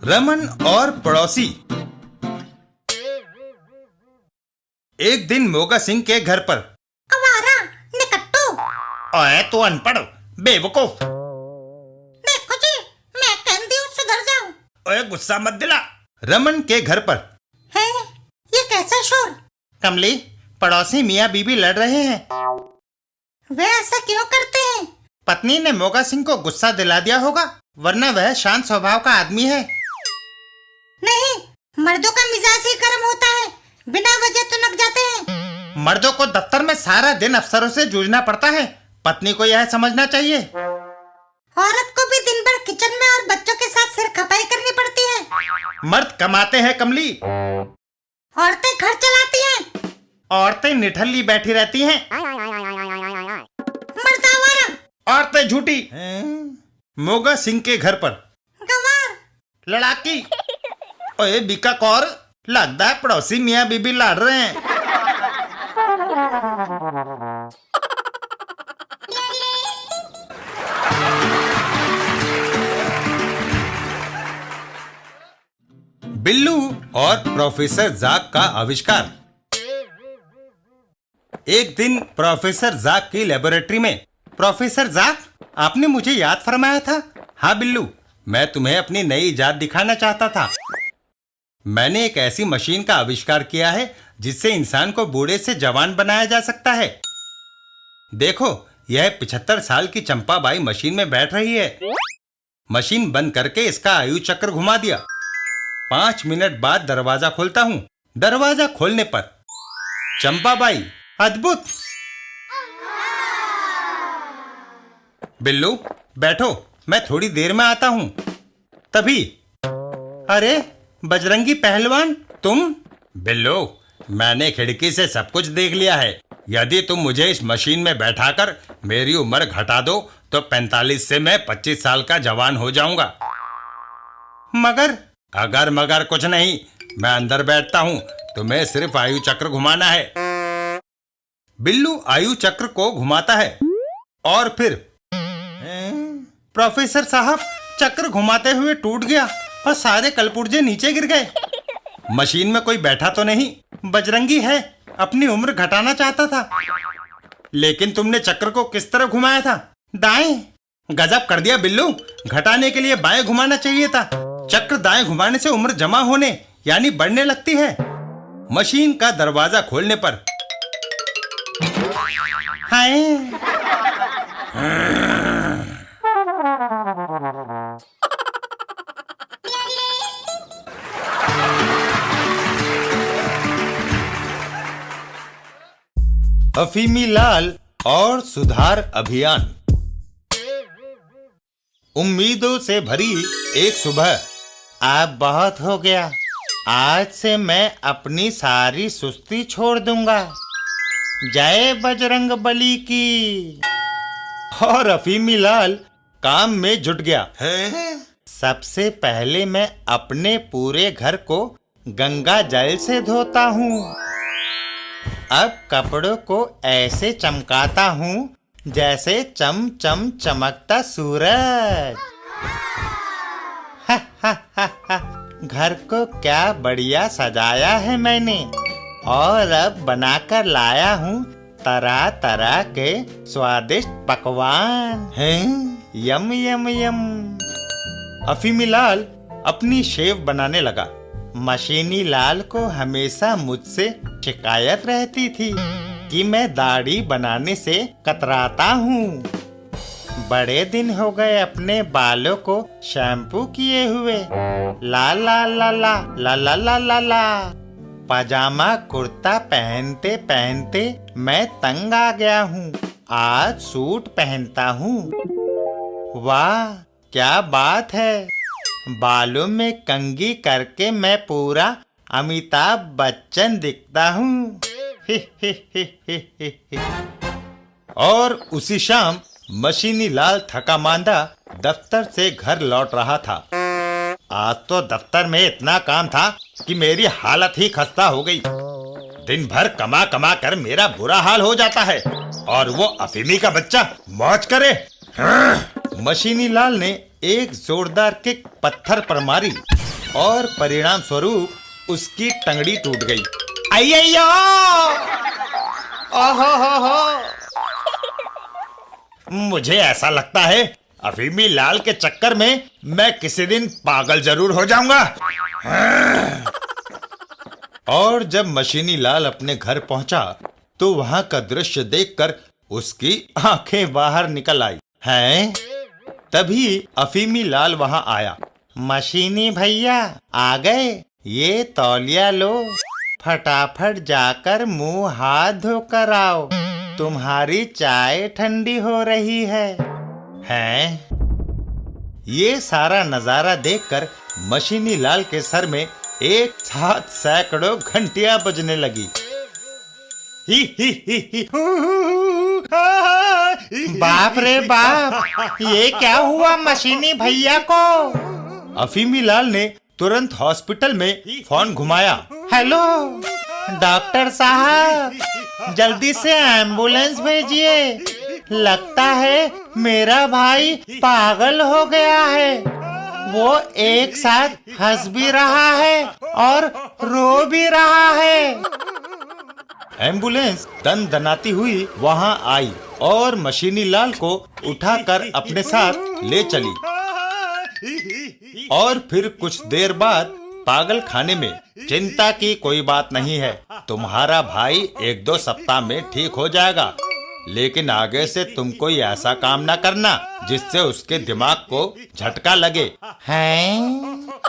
रमन और पड़ोसी। एक दिन मोगा सिंह के घर पर। आवारा निकट्टू। ओए तू अनपढ़ बेवकूफ। देखो जी, मैं कहती हूँ सुधर जाओ। ओए गुस्सा मत दिला। रमन के घर पर है ये कैसा शोर? कमली, पड़ोसी मियाँ बीबी लड़ रहे हैं। वे ऐसा क्यों करते हैं? पत्नी ने मोगा सिंह को गुस्सा दिला दिया होगा, वरना वह शांत स्वभाव का आदमी है। नहीं, मर्दों का मिजाज ही गर्म होता है, बिना वजह तुनक जाते हैं। मर्दों को दफ्तर में सारा दिन अफसरों से जूझना पड़ता है, पत्नी को यह समझना चाहिए। औरत को भी दिन भर किचन में और बच्चों के साथ सिर खपाई करनी पड़ती है। मर्द कमाते हैं कमली, औरतें घर चलाती हैं। औरतें निठल्ली बैठी रहती हैं। मर्द आवारा। औरतें झूठी। मोगा सिंह के घर पर गंवार। लड़ाकी। ओए बीका कौर, लगता है पड़ोसी मियाँ बीबी लड़ रहे हैं। बिल्लू और प्रोफेसर जाक का आविष्कार। एक दिन प्रोफेसर जाक की लेबोरेटरी में। प्रोफेसर जाक, आपने मुझे याद फरमाया था। हाँ बिल्लू, मैं तुम्हें अपनी नई इजाद दिखाना चाहता था। मैंने एक ऐसी मशीन का आविष्कार किया है जिससे इंसान को बूढ़े से जवान बनाया जा सकता है। देखो, यह 75 साल की चंपाबाई मशीन में बैठ रही है। मशीन बंद करके इसका आयु चक्र घुमा दिया। 5 मिनट बाद दरवाजा खोलता हूं। दरवाजा खोलने पर चंपाबाई। अद्भुत। बिल्लू बैठो, मैं थोड़ी देर में आता हूं। तभी, अरे बजरंगी पहलवान, तुम? बिल्लू, मैंने खिड़की से सब कुछ देख लिया है। यदि तुम मुझे इस मशीन में बैठाकर मेरी उम्र घटा दो तो 45 से मैं 25 साल का जवान हो जाऊंगा। मगर? अगर मगर कुछ नहीं, मैं अंदर बैठता हूं, तुम्हें सिर्फ आयु चक्र घुमाना है। बिल्लू आयु चक्र को घुमाता है और फिर प्रोफेसर साहब, चक्र घुमाते हुए टूट गया और सारे कलपुर्जे नीचे गिर गए। मशीन में कोई बैठा तो नहीं, बजरंगी है, अपनी उम्र घटाना चाहता था। लेकिन तुमने चक्र को किस तरह घुमाया था? दाएं। गजब कर दिया बिल्लू, घटाने के लिए बाएं घुमाना चाहिए था। चक्र दाएं घुमाने से उम्र जमा होने यानी बढ़ने लगती है। मशीन का दरवाजा खोलने पर हाय। अफीमी लाल और सुधार अभियान। उम्मीदों से भरी एक सुबह। अब बहुत हो गया, आज से मैं अपनी सारी सुस्ती छोड़ दूंगा। जय बजरंग बली की। और अफीमी लाल काम में जुट गया। सबसे पहले मैं अपने पूरे घर को गंगा जल से धोता हूँ। अब कपड़ों को ऐसे चमकाता हूँ जैसे चम चम चमकता सूरज। हा हा हा हा, घर को क्या बढ़िया सजाया है मैंने। और अब बनाकर लाया हूँ तरह तरह के स्वादिष्ट पकवान हैं। यम यम यम। अफीमी लाल अपनी शेव बनाने लगा। मशीनी लाल को हमेशा मुझसे शिकायत रहती थी कि मैं दाढ़ी बनाने से कतराता हूँ। बड़े दिन हो गए अपने बालों को शैम्पू किए हुए। ला ला ला ला ला ला ला ला ला। पजामा कुर्ता पहनते पहनते मैं तंग आ गया हूँ। आज सूट पहनता हूँ। वाह क्या बात है। बालों में कंघी करके मैं पूरा अमिताभ बच्चन दिखता हूँ। और उसी शाम मशीनी लाल थका मांदा दफ्तर से घर लौट रहा था। आज तो दफ्तर में इतना काम था कि मेरी हालत ही खस्ता हो गई। दिन भर कमा कमा कर मेरा बुरा हाल हो जाता है और वो अफीमी का बच्चा मौज करे। मशीनी लाल ने एक जोरदार किक पत्थर पर मारी और परिणाम स्वरूप उसकी टंगड़ी टूट गई। अय्यो! ओहो हो! मुझे ऐसा लगता है अफीमी लाल के चक्कर में मैं किसी दिन पागल जरूर हो जाऊंगा। और जब मशीनी लाल अपने घर पहुंचा तो वहां का दृश्य देखकर उसकी आंखें बाहर निकल आई। हैं? तभी अफीमी लाल वहां आया। मशीनी भैया आ गए, ये तौलिया लो, फटाफट जाकर मुंह हाथ धोकर आओ, तुम्हारी चाय ठंडी हो रही है। हैं? ये सारा नजारा देखकर मशीनी लाल के सर में एक साथ सैकड़ों घंटियां बजने लगी। बाप रे बाप, ये क्या हुआ मशीनी भैया को? अफीमी लाल ने तुरंत हॉस्पिटल में फोन घुमाया। हेलो डॉक्टर साहब, जल्दी से एम्बुलेंस भेजिए, लगता है मेरा भाई पागल हो गया है। वो एक साथ हंस भी रहा है और रो भी रहा है। एम्बुलेंस दनाती हुई वहां आई और मशीनी लाल को उठाकर अपने साथ ले चली। और फिर कुछ देर बाद पागल खाने में। चिंता की कोई बात नहीं है, तुम्हारा भाई 1-2 सप्ताह में ठीक हो जाएगा, लेकिन आगे से तुम कोई ऐसा काम ना करना जिससे उसके दिमाग को झटका लगे। हैं?